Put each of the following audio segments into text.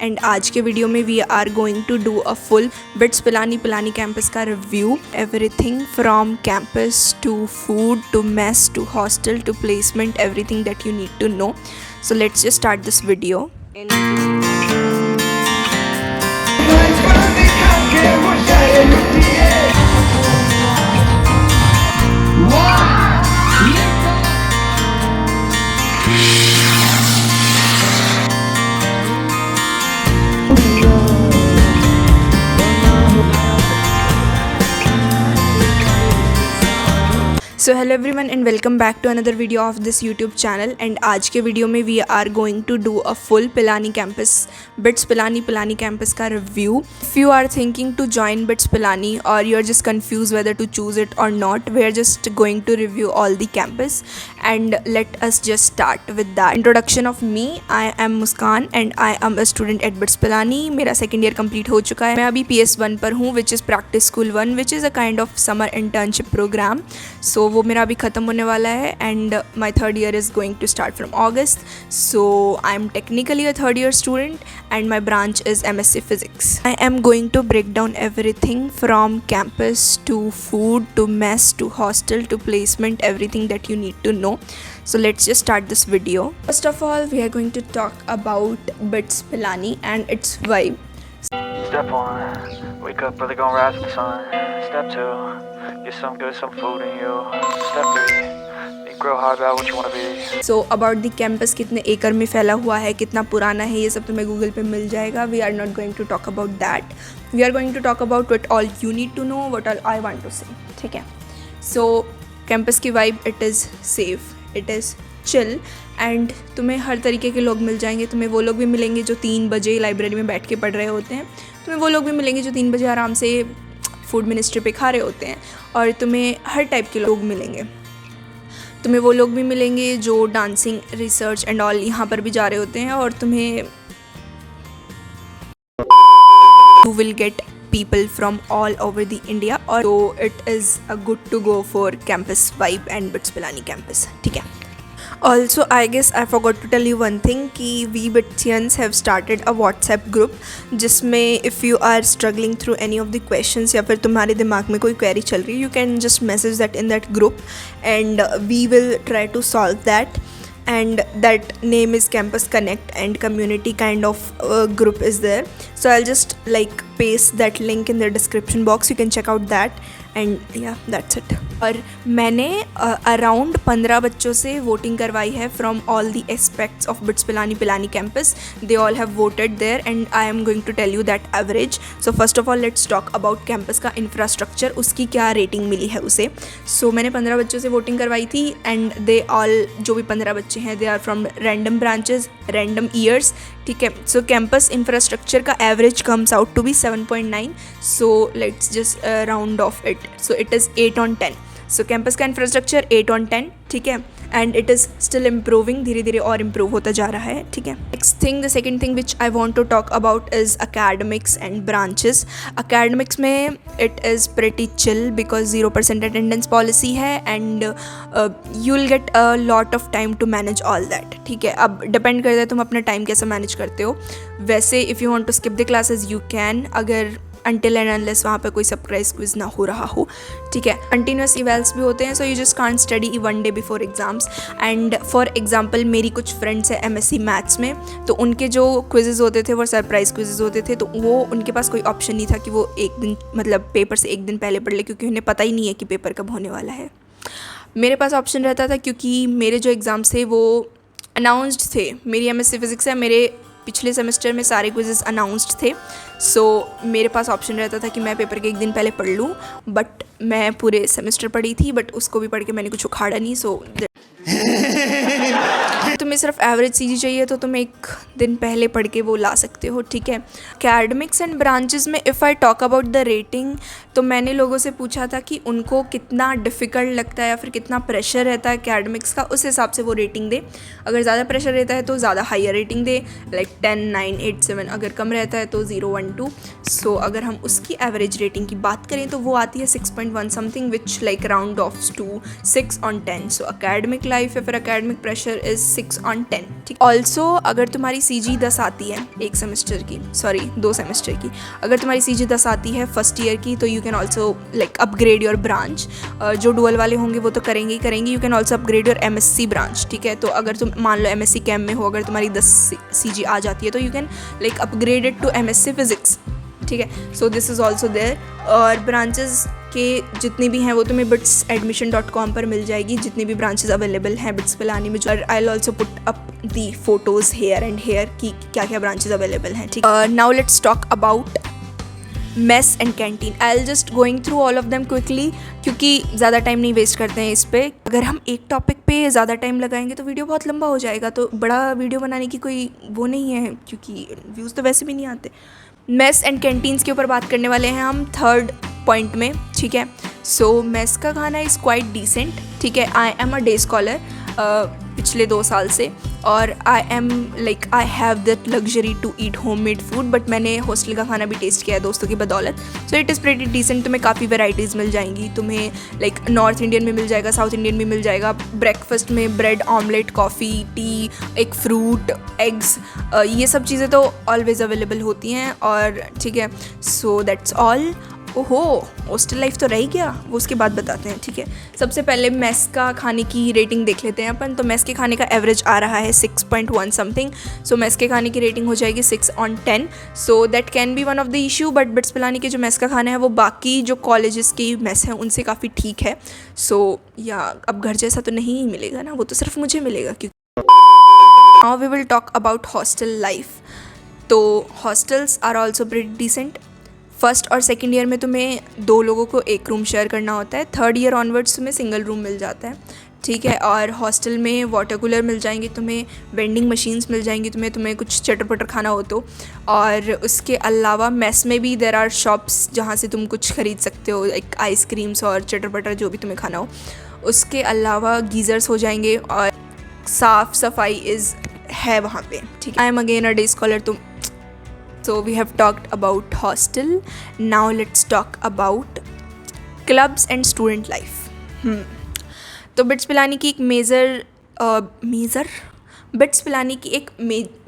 And आज के video में we are going to do a full BITS Pilani campus का review, everything from campus to food to mess to hostel to placement, everything that you need to know. So let's just start this video. So hello everyone and welcome back to another video of this YouTube channel. And आज के video में we are going to do a full Pilani campus BITS Pilani campus का review. If you are thinking to join BITS Pilani और you are just confuse whether to choose it और not, we are just going to review all the campus and let us just start with that. Introduction of me, I am Muskan and I am a student at BITS Pilani. मेरा second year complete हो चुका है. मैं अभी PS1 पर हूँ, which is practice school 1, which is a kind of summer internship programme. So वो मेरा अभी ख़त्म होने वाला है and my third year is going to start from August. So I am technically a third year student and my branch is MSc Physics. I am going to break down everything from campus to food to mess to hostel to placement, everything that you need to know. So let's just start this video. First of all, we are going to talk about BITS Pilani and its vibe. Step 1, wake up early, gonna rise with the sun. Step 2, get some food in you. Step 3, think real hard about what you wanna be. So about the campus, कितने एकड़ में फैला हुआ है, कितना पुराना है, ये सब तुम्हें गूगल पे मिल जाएगा. We are not going to talk about that. We are going to talk about what all you need to know, what all I want to say. ठीक है. So campus की vibe, it is safe, it is chill and तुम्हें हर तरीके के लोग मिल जाएंगे. तुम्हें वो लोग भी मिलेंगे जो 3 बजे लाइब्रेरी में बैठ के पढ़ रहे होते हैं. तुम्हें वो लोग भी मिलेंगे जो 3 बजे आराम से फूड मिनिस्ट्री पे खा रहे होते हैं. और तुम्हें हर टाइप के लोग मिलेंगे. तुम्हें वो लोग भी मिलेंगे जो डांसिंग, रिसर्च एंड ऑल यहाँ पर भी जा रहे होते हैं. और तुम्हें you will gate people from all over the India, और so it is a good to go for campus vibe and BITS Pilani campus. ठीक है. Also, I guess I forgot to tell you one thing कि we Bitsians have started a WhatsApp group जिसमें if you are struggling through any of the questions या फिर तुम्हारे दिमाग में कोई query चल रही है, you can just message that in that group and we will try to solve that. And that name is Campus Connect and community kind of group is there. So I'll just like paste that link in the description box. You can check out that and yeah, that's it. और मैंने around 15 बच्चों से voting करवाई है from all the aspects of BITS Pilani campus. They all have voted there and I am going to tell you that average. So first of all let's talk about campus का infrastructure, उसकी क्या rating मिली है उसे. सो मैंने 15 बच्चों से वोटिंग करवाई थी एंड दे ऑल, जो भी 15 बच्चे हैं, they are from random branches, random years. ठीक है. सो कैंपस इंफ्रास्ट्रक्चर का average comes out to be 7.9. So let's just round off it. So it is 8 on 10. So campus का इंफ्रास्ट्रक्चर 8 on 10. ठीक है. And it is still improving, धीरे धीरे और improve होता जा रहा है. ठीक है. Next thing, the second thing which I want to talk about is academics and branches. Academics में it is pretty chill because 0% attendance policy है and you will get a lot of time to manage all that. ठीक है. अब depend करता है तुम अपना time कैसे मैनेज करते हो. वैसे if you want to skip the classes you can, अगर until and unless वहाँ पे कोई सरप्राइज क्विज ना हो रहा हो. ठीक है. कंटिन्यूस इवेल्स भी होते हैं, so you just can't study 1 day before exams. And for example मेरी कुछ फ्रेंड्स है MSc मैथ्स में, तो उनके जो क्विजेज़ होते थे वो सरप्राइज क्विजेज़ होते थे. तो वो उनके पास कोई ऑप्शन नहीं था कि वो एक दिन, मतलब पेपर से एक दिन पहले पढ़ ले, क्योंकि उन्हें पता ही नहीं है कि पेपर कब होने वाला है. मेरे पास ऑप्शन रहता था क्योंकि मेरे जो एग्ज़ाम्स थे वो अनाउंस्ड थे. मेरी MSc फिज़िक्स है, मेरे पिछले सेमेस्टर में सारे क्विजेज़ अनाउंस्ड थे. सो मेरे पास ऑप्शन रहता था कि मैं पेपर के एक दिन पहले पढ़ लूँ. बट मैं पूरे सेमेस्टर पढ़ी थी, बट उसको भी पढ़ के मैंने कुछ उखाड़ा नहीं. सो तुम्हें सिर्फ एवरेज चीज़ें चाहिए तो तुम एक दिन पहले पढ़ के वो ला सकते हो. ठीक है. अकेडमिक्स एंड ब्रांचेस में if I talk about the rating, तो मैंने लोगों से पूछा था कि उनको कितना डिफ़िकल्ट लगता है या फिर कितना प्रेशर रहता है अकेडमिक्स का, उस हिसाब से वो रेटिंग दे. अगर ज़्यादा प्रेशर रहता है तो ज़्यादा हायर रेटिंग दे, लाइक 10, 9, 8, 7. अगर कम रहता है तो 0, 1, 2. सो अगर हम उसकी एवरेज रेटिंग की बात करें तो वो आती है 6.1 something, which like round off to 6 on 10. So academic life या फिर अकेडमिक प्रेशर इज़ 6 6/10, ठीक। ऑल्सो अगर तुम्हारी CG 10 आती है एक सेमेस्टर की, सॉरी 2 सेमेस्टर की, अगर तुम्हारी CG 10 आती है फर्स्ट ईयर की, तो you can also like upgrade your branch. जो डुअल वाले होंगे वो तो करेंगे ही करेंगे। You can also upgrade your MSc branch, ठीक है। तो अगर तुम मान लो MSc कैम में हो, अगर तुम्हारी 10 CG आ जाती है तो you can like upgrade it to MSc physics, ठीक है। So this is also there. और ब्रांचेस के जितनी भी हैं वो तुम्हें bitsadmission.com पर मिल जाएगी, जितनी भी ब्रांचेस अवेलेबल हैं बिट्स पिलानी में। I will also put up the photos here and here की क्या क्या ब्रांचेस अवेलेबल हैं, ठीक। Now let's talk about mess and canteen. I will just going through all of them quickly, क्योंकि ज़्यादा टाइम नहीं वेस्ट करते हैं इस पर। अगर हम एक टॉपिक पे ज़्यादा टाइम लगाएंगे तो वीडियो बहुत लंबा हो जाएगा, तो बड़ा वीडियो बनाने की कोई वो नहीं है, क्योंकि व्यूज़ तो वैसे भी नहीं आते। मेस एंड कैंटीन्स के ऊपर बात करने वाले हैं हम 3rd पॉइंट में, ठीक है। सो मेस का खाना इज़ क्वाइट डिसेंट, ठीक है। I am a day scholar पिछले 2 साल से, और I have that luxury to eat homemade food, but मैंने हॉस्टल का खाना भी टेस्ट किया है दोस्तों की बदौलत। So it is pretty decent. तुम्हें काफ़ी वेराइटीज़ मिल जाएंगी, तुम्हें लाइक नॉर्थ इंडियन में मिल जाएगा, साउथ इंडियन में मिल जाएगा। ब्रेकफास्ट में ब्रेड ऑमलेट, कॉफ़ी, टी, एक फ्रूट, एग्स, ये सब चीज़ें तो ऑलवेज़ अवेलेबल होती हैं, और ठीक है। So that's all. ओहो, हॉस्टल लाइफ तो रह गया, वो उसके बाद बताते हैं, ठीक है। सबसे पहले मेस का खाने की रेटिंग देख लेते हैं अपन। तो मेस के खाने का एवरेज आ रहा है 6.1 समथिंग। सो मेस के खाने की रेटिंग हो जाएगी 6/10। So that can be one of the issue, but bits Pilani के जो मेस का खाना है वो बाकी जो कॉलेजेस की मेस हैं उनसे काफ़ी ठीक है। सो या अब घर जैसा तो नहीं मिलेगा ना, वो तो सिर्फ मुझे मिलेगा। क्योंकि now we will talk about hostel life. तो hostels are also pretty decent. First और सेकेंड ईयर में तुम्हें 2 लोगों को एक रूम शेयर करना होता है। 3rd ईयर ऑनवर्ड्स तुम्हें सिंगल रूम मिल जाता है, ठीक है। और हॉस्टल में वाटर कूलर मिल जाएंगे तुम्हें, वेंडिंग मशीन्स मिल जाएंगी तुम्हें कुछ चटर पटर खाना हो तो। और उसके अलावा मेस में भी देर आर शॉप्स जहाँ से तुम कुछ ख़रीद सकते हो, लाइक आइसक्रीम्स और चटर पटर जो भी तुम्हें खाना हो। उसके अलावा गीज़र्स हो जाएंगे, और साफ़ सफाई है वहाँ पे, ठीक है। I M again a day scholar. So we have talked about hostel. Now let's talk about clubs and student life. तो बिट्स पिलानी की एक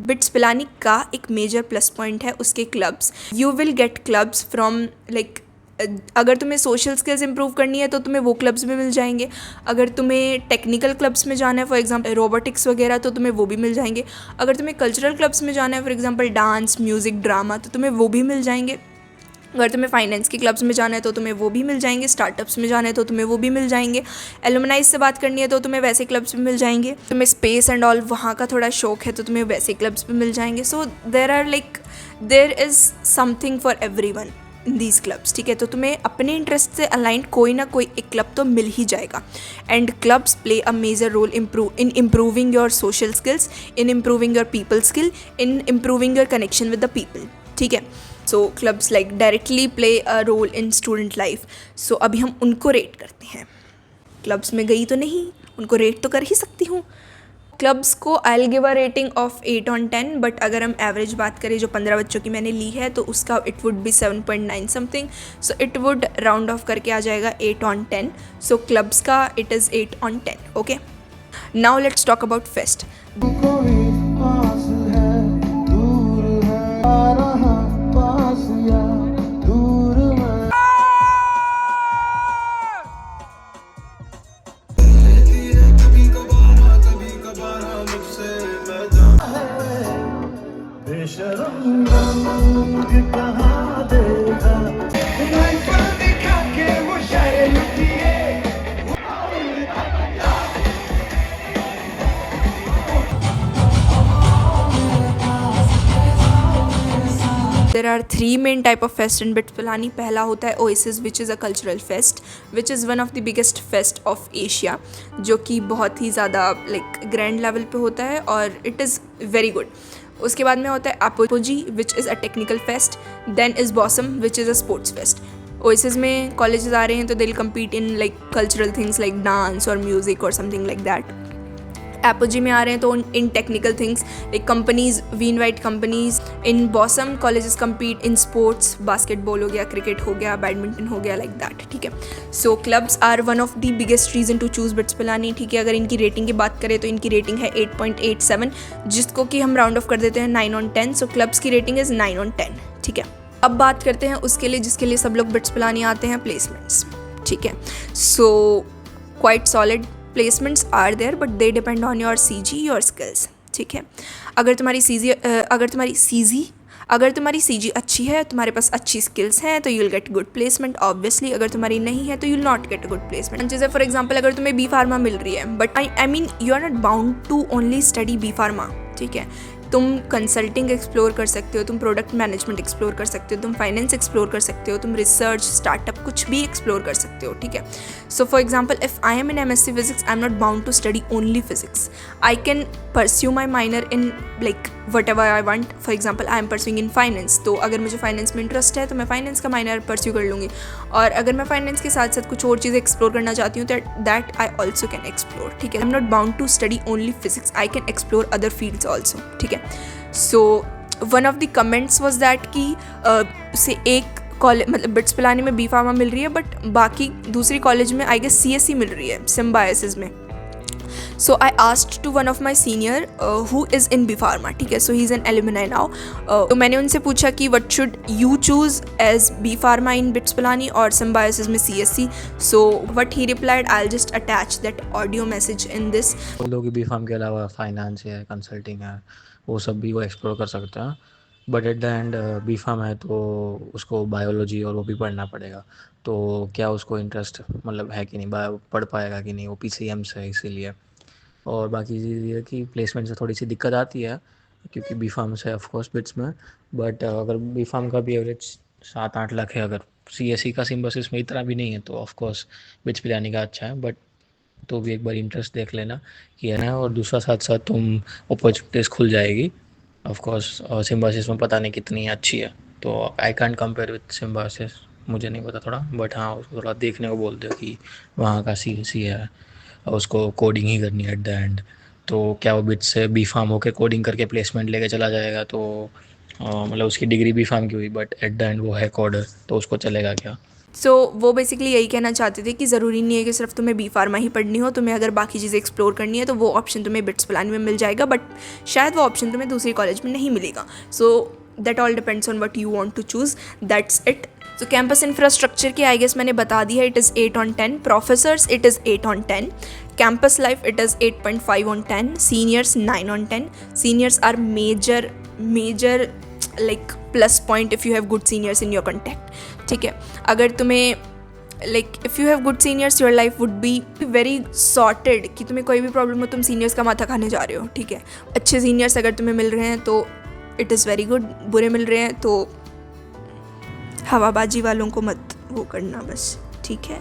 बिट्स पिलानी का एक मेजर प्लस पॉइंट है उसके clubs. You will gate clubs from like, अगर तुम्हें social skills improve करनी है तो तुम्हें वो क्लब्स भी मिल जाएंगे। अगर तुम्हें टेक्निकल क्लब्स में जाना है, फॉर एग्जांपल रोबोटिक्स वगैरह, तो तुम्हें वो भी मिल जाएंगे। अगर तुम्हें कल्चरल क्लब्स में जाना है, for example dance, music, drama, तो तुम्हें वो भी मिल जाएंगे। अगर तुम्हें फाइनेंस के क्लब्स में जाना है तो तुम्हें वो भी मिल जाएंगे। स्टार्टअप्स में जाना है तो तुम्हें वो भी मिल जाएंगे। एलुमनाइज से बात करनी है तो तुम्हें वैसे क्लब्स भी मिल जाएंगे। तुम्हें स्पेस एंड ऑल वहाँ का थोड़ा शौक है तो तुम्हें वैसे क्लब्स भी मिल जाएंगे। So there is something for everyone in these clubs, ठीक है। तो तुम्हें अपने इंटरेस्ट से अलाइंड कोई ना कोई एक क्लब तो मिल ही जाएगा। And clubs play a major role in improving your social skills, in improving your people skill, in improving your connection with the people, ठीक है। So clubs like directly play a role in student life. So अभी हम उनको rate करते हैं। Clubs में गई तो नहीं, उनको रेट तो कर ही सकती हूँ। क्लब्स को I will give a rating of 8/10, but अगर हम एवरेज बात करें जो 15 बच्चों की मैंने ली है तो उसका it would be 7.9 something. So it would round of करके आ जाएगा 8/10। सो क्लब्स का it is 8/10, okay. Now let's talk about fest. There are 3 main type of fest in bits Pilani. पहला होता है oasis, which is a cultural fest, which is one of the biggest fest of Asia, जो कि बहुत ही ज़्यादा like grand level पे होता है और इट इज़ वेरी गुड। उसके बाद में होता है Apogee, which is a technical fest. Then is BOSM, which is a sports fest. Oasis में कॉलेजेस आ रहे हैं तो they will compete in like cultural things like dance और म्यूज़िक और समथिंग लाइक दैट। एपोजी में आ रहे हैं तो इन technical things like companies, we invite companies in BOSM colleges compete in sports, basketball हो गया, क्रिकेट हो गया, बैडमिंटन हो गया, लाइक दैट, ठीक है। So clubs are one of the biggest reason to choose BITS Pilani, ठीक है। अगर इनकी रेटिंग की बात करें तो इनकी रेटिंग है 8.87, जिसको कि हम राउंड ऑफ कर देते हैं 9 on 10। सो क्लब्स की रेटिंग इज़ 9 on 10, ठीक है। अब बात करते हैं उसके लिए जिसके लिए सब लोग बिट्स पिलानी आते हैं, प्लेसमेंट्स, ठीक है। So quite solid placements are there but they depend on your CG, your skills, ठीक है। अगर तुम्हारी CG अच्छी है, तुम्हारे पास अच्छी स्किल्स हैं तो you will get good placement obviously. अगर तुम्हारी नहीं है तो you will not get good placement. जैसे फॉर एग्जांपल अगर तुम्हें बी फार्मा मिल रही है but I mean you are not bound to only study B pharma, ठीक है। तुम कंसल्टिंग एक्सप्लोर कर सकते हो, तुम प्रोडक्ट मैनेजमेंट एक्सप्लोर कर सकते हो, तुम फाइनेंस एक्सप्लोर कर सकते हो, तुम रिसर्च, स्टार्टअप कुछ भी एक्सप्लोर कर सकते हो, ठीक है। So for example if I am in MSc physics, I am not bound to study only physics, I can pursue my minor in like whatever I want. For example I am pursuing in finance, तो अगर मुझे finance में interest है तो मैं finance का minor pursue कर लूँगी, और अगर मैं फाइनेंस के साथ साथ कुछ और चीज़ें एक्सप्लोर करना चाहती हूँ that I also can explore, ठीक है। I am not bound to study only physics, I can explore other fields also, ठीक है। So one of the comments was that कि से एक कॉलेज मतलब बिट्स पिलाने में बी फार्मा मिल रही है बट बाकी दूसरी कॉलेज में आई गेस CSE मिल रही है, सिम्बायोसिस में। So I asked to one of my senior who is in B pharma, ठीक है। So he is an alumni now. तो मैंने उनसे पूछा कि what should you choose as B pharma in BITS Pilani और सिम्बायोसिस में CSE। So what he replied, I will just attach that audio message in this. लोग बी फार्म के अलावा फाइनेंस है, कंसल्टिंग है, वो सब भी वो एक्सप्लोर कर सकते हैं। But at the end B pharm है तो उसको बायोलॉजी और वो भी पढ़ना पड़ेगा, तो क्या उसको इंटरेस्ट मतलब है कि नहीं, बायो पढ़ पाएगा कि नहीं, वो PCM से है इसीलिए। और बाकी चीज़ ये है कि प्लेसमेंट से थोड़ी सी दिक्कत आती है क्योंकि बी फार्म से ऑफकोर्स बिट्स में, बट अगर बी फार्म का भी एवरेज 7-8 लाख है, अगर CSE का सिम्बोसिस में इतना भी नहीं है तो ऑफकोर्स बिट्स पिलाने का अच्छा है। बट तो भी एक बार इंटरेस्ट देख लेना कि है ना, और दूसरा साथ साथ तुम अपॉर्चुनिटीज़ खुल जाएगी ऑफकोर्स। और सिम्बायोसिस में पता नहीं कितनी अच्छी है, तो I can't compare with symbiosis, मुझे नहीं पता थोड़ा, बट हाँ उसको थोड़ा देखने को बोल दो कि वहाँ का CSE है और उसको कोडिंग ही करनी है एट द एंड। तो क्या वो बिट से बी फार्म होकर कोडिंग करके प्लेसमेंट लेके चला जाएगा, तो मतलब उसकी डिग्री बी फार्म की हुई बट एट द एंड वो है कोडर, तो उसको चलेगा क्या? सो वो बेसिकली यही कहना चाहते थे कि ज़रूरी नहीं है कि सिर्फ तुम्हें बी फार्मा ही पढ़नी हो, तुम्हें अगर बाकी चीज़ें एक्सप्लोर करनी है तो वो ऑप्शन तुम्हें बिट्स पिलानी में मिल जाएगा, बट शायद वो ऑप्शन तुम्हें दूसरी कॉलेज में नहीं मिलेगा। So that all depends on what you want to choose, that's it. तो कैंपस इंफ्रास्ट्रक्चर की आई गेस मैंने बता दी है, it is 8 on 10, professors it is 8 on 10, campus life it is 8.5 on 10, seniors 9 on 10। Seniors are major like plus point if you have good seniors in your contact, ठीक है। अगर तुम्हें like if you have good seniors your life would be very sorted, कि तुम्हें कोई भी problem हो तुम सीनियर्स का माथा खाने जा रहे हो, ठीक है। अच्छे सीनियर्स अगर तुम्हें मिल रहे हैं तो इट इज़ वेरी गुड, बुरे मिल रहे हैं तो हवाबाजी वालों को मत वो करना बस, ठीक है।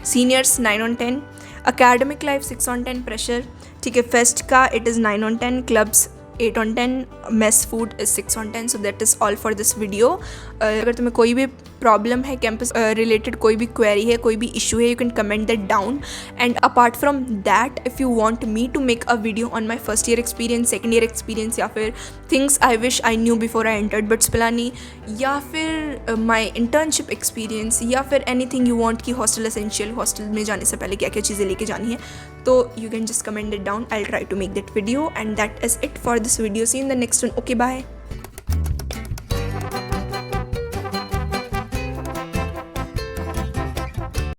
Seniors 9 on 10, academic life 6 on 10, pressure, ठीक है। फेस्ट का it is 9 on 10, clubs 8 on 10, mess food is 6 on 10। So that is all for this video. अगर तुम्हें कोई भी प्रॉब्लम है कैंपस रिलेटेड, कोई भी क्वेरी है, कोई भी इशू है, you can comment that down. And apart from that if you want me to make a video on my first year experience, second year experience, या फिर things I wish I knew before I entered BITS Pilani, या फिर my internship experience, या फिर anything you want कि hostel essential, hostel में जाने से पहले क्या क्या चीज़ें लेके जानी है, तो you can just comment it down. I will try to make that video, and that is it for this video. See in the next one. Okay, bye.